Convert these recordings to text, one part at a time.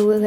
2،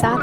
7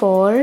4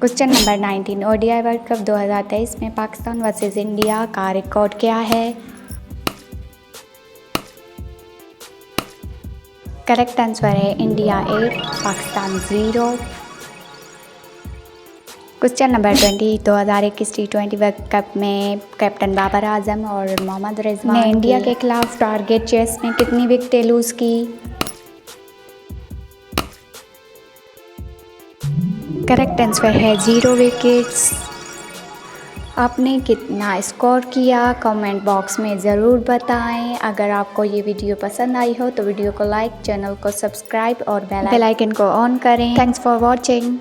question number 19, ODI world cup 2023 में Pakistan versus India का record क्या है? करेक्ट आंसर है India 8, Pakistan 0। Question number 20, 2021 T20 world cup में कैप्टन बाबर आजम और मोहम्मद रिजवान ने इंडिया के खिलाफ टारगेट चेस में कितनी विकेटें लूज की? करेक्ट आंसर है 0 विकेट्स। आपने कितना स्कोर किया कमेंट बॉक्स में ज़रूर बताएं। अगर आपको ये वीडियो पसंद आई हो तो वीडियो को लाइक, चैनल को सब्सक्राइब और बेल आइकन को ऑन करें। Thanks for watching.